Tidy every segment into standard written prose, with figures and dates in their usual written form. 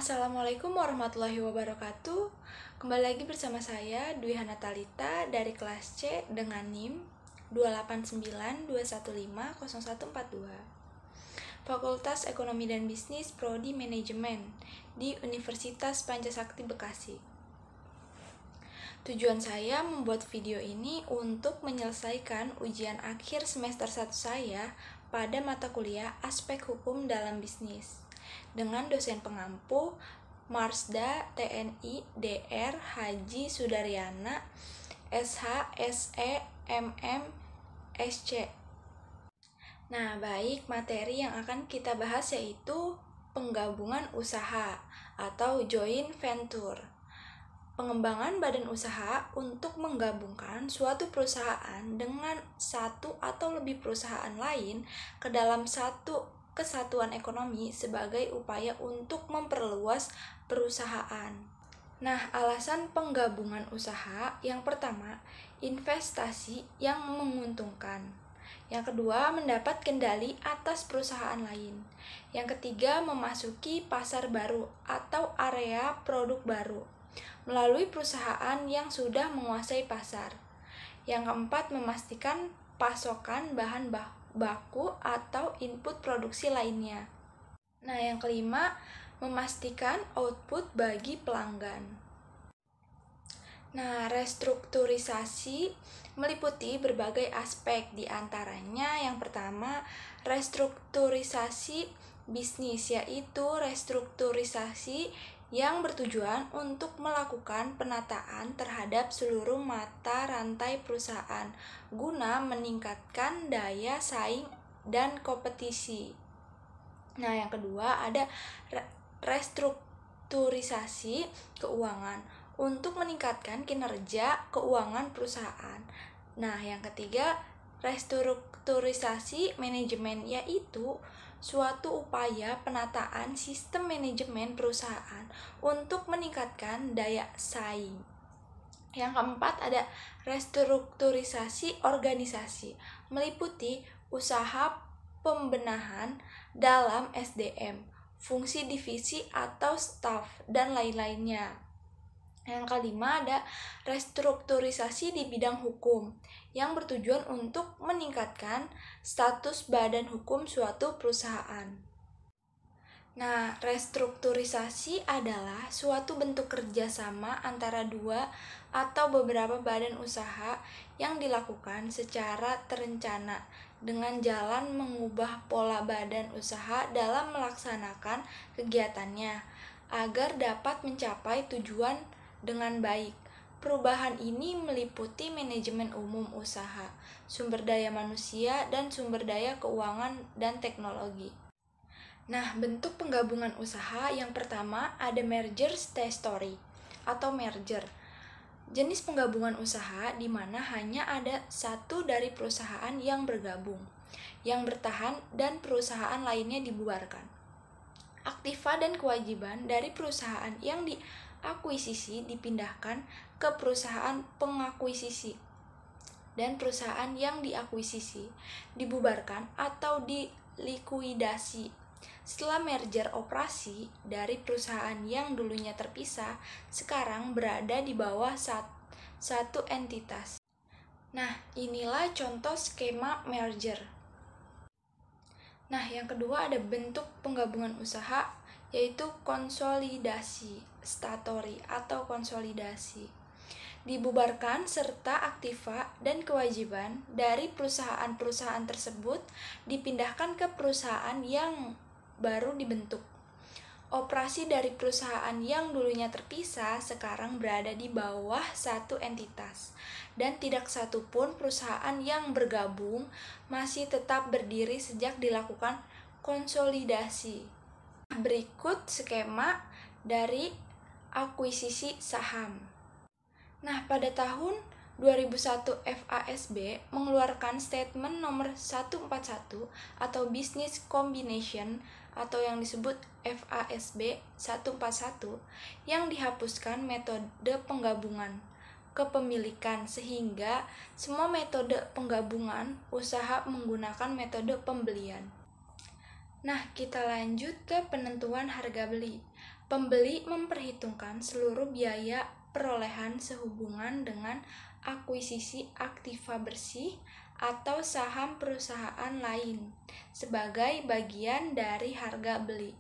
Assalamualaikum warahmatullahi wabarakatuh. Kembali lagi bersama saya Dwi Hana Talita dari kelas C dengan NIM 28921500142. Fakultas Ekonomi dan Bisnis Prodi Manajemen di Universitas Pancasakti Bekasi. Tujuan saya membuat video ini untuk menyelesaikan ujian akhir semester 1 saya pada mata kuliah Aspek Hukum dalam Bisnis dengan dosen pengampu Marsda TNI DR Haji Sudaryana SH SE MM SC. Nah, baik, materi yang akan kita bahas yaitu penggabungan usaha atau joint venture. Pengembangan badan usaha untuk menggabungkan suatu perusahaan dengan satu atau lebih perusahaan lain ke dalam satu kesatuan ekonomi sebagai upaya untuk memperluas perusahaan. Nah, alasan penggabungan usaha yang pertama, investasi yang menguntungkan. Yang kedua, mendapat kendali atas perusahaan lain. Yang ketiga, memasuki pasar baru atau area produk baru melalui perusahaan yang sudah menguasai pasar. Yang keempat, memastikan pasokan bahan baku atau input produksi lainnya. Nah, yang kelima, memastikan output bagi pelanggan. Nah, restrukturisasi meliputi berbagai aspek, diantaranya yang pertama, restrukturisasi bisnis, yaitu restrukturisasi yang bertujuan untuk melakukan penataan terhadap seluruh mata rantai perusahaan guna meningkatkan daya saing dan kompetisi. Nah, yang kedua ada restrukturisasi keuangan untuk meningkatkan kinerja keuangan perusahaan. Nah, yang ketiga restrukturisasi manajemen, yaitu suatu upaya penataan sistem manajemen perusahaan untuk meningkatkan daya saing. Yang keempat ada restrukturisasi organisasi, meliputi usaha pembenahan dalam SDM, fungsi divisi atau staf, dan lain-lainnya. Yang kelima ada restrukturisasi di bidang hukum yang bertujuan untuk meningkatkan status badan hukum suatu perusahaan. Nah, restrukturisasi adalah suatu bentuk kerjasama antara dua atau beberapa badan usaha yang dilakukan secara terencana dengan jalan mengubah pola badan usaha dalam melaksanakan kegiatannya agar dapat mencapai tujuan dengan baik. Perubahan ini meliputi manajemen umum usaha, sumber daya manusia, dan sumber daya keuangan dan teknologi. Nah, bentuk penggabungan usaha yang pertama ada merger statutory atau merger. Jenis penggabungan usaha di mana hanya ada satu dari perusahaan yang bergabung, yang bertahan, dan perusahaan lainnya dibubarkan. Aktiva dan kewajiban dari perusahaan yang diakuisisi dipindahkan ke perusahaan pengakuisisi, dan perusahaan yang diakuisisi dibubarkan atau dilikuidasi. Setelah merger operasi dari perusahaan yang dulunya terpisah, sekarang berada di bawah satu entitas. Nah, inilah contoh skema merger. Nah, yang kedua ada bentuk penggabungan usaha, yaitu konsolidasi statutory atau konsolidasi. Dibubarkan serta aktiva dan kewajiban dari perusahaan-perusahaan tersebut dipindahkan ke perusahaan yang baru dibentuk. Operasi dari perusahaan yang dulunya terpisah sekarang berada di bawah satu entitas, dan tidak satupun perusahaan yang bergabung masih tetap berdiri sejak dilakukan konsolidasi. Berikut skema dari akuisisi saham. Nah, pada tahun 2001 FASB mengeluarkan statement nomor 141 atau Business Combination atau yang disebut FASB 141 yang dihapuskan metode penggabungan kepemilikan sehingga semua metode penggabungan usaha menggunakan metode pembelian. Nah, kita lanjut ke penentuan harga beli. Pembeli memperhitungkan seluruh biaya perolehan sehubungan dengan akuisisi aktiva bersih atau saham perusahaan lain sebagai bagian dari harga beli.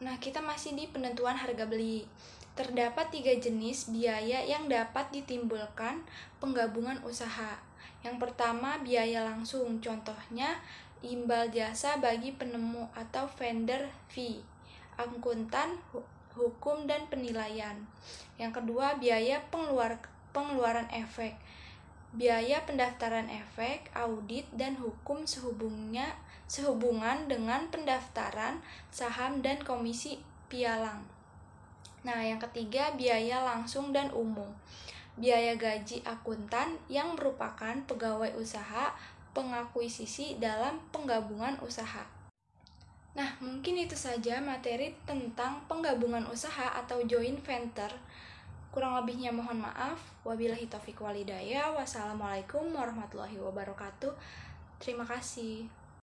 Nah, kita masih di penentuan harga beli. Terdapat 3 jenis biaya yang dapat ditimbulkan penggabungan usaha. Yang pertama, biaya langsung, contohnya imbal jasa bagi penemu atau vendor fee, akuntan, hukum, dan penilaian. Yang kedua, biaya pengeluaran efek, biaya pendaftaran efek, audit, dan hukum sehubungan dengan pendaftaran saham dan komisi pialang. Nah, yang ketiga, biaya langsung dan umum, biaya gaji akuntan yang merupakan pegawai usaha pengakuisisi dalam penggabungan usaha. Nah, mungkin itu saja materi tentang penggabungan usaha atau joint venture. Kurang lebihnya mohon maaf. Wabillahi taufiq walhidayah. Wassalamualaikum warahmatullahi wabarakatuh. Terima kasih.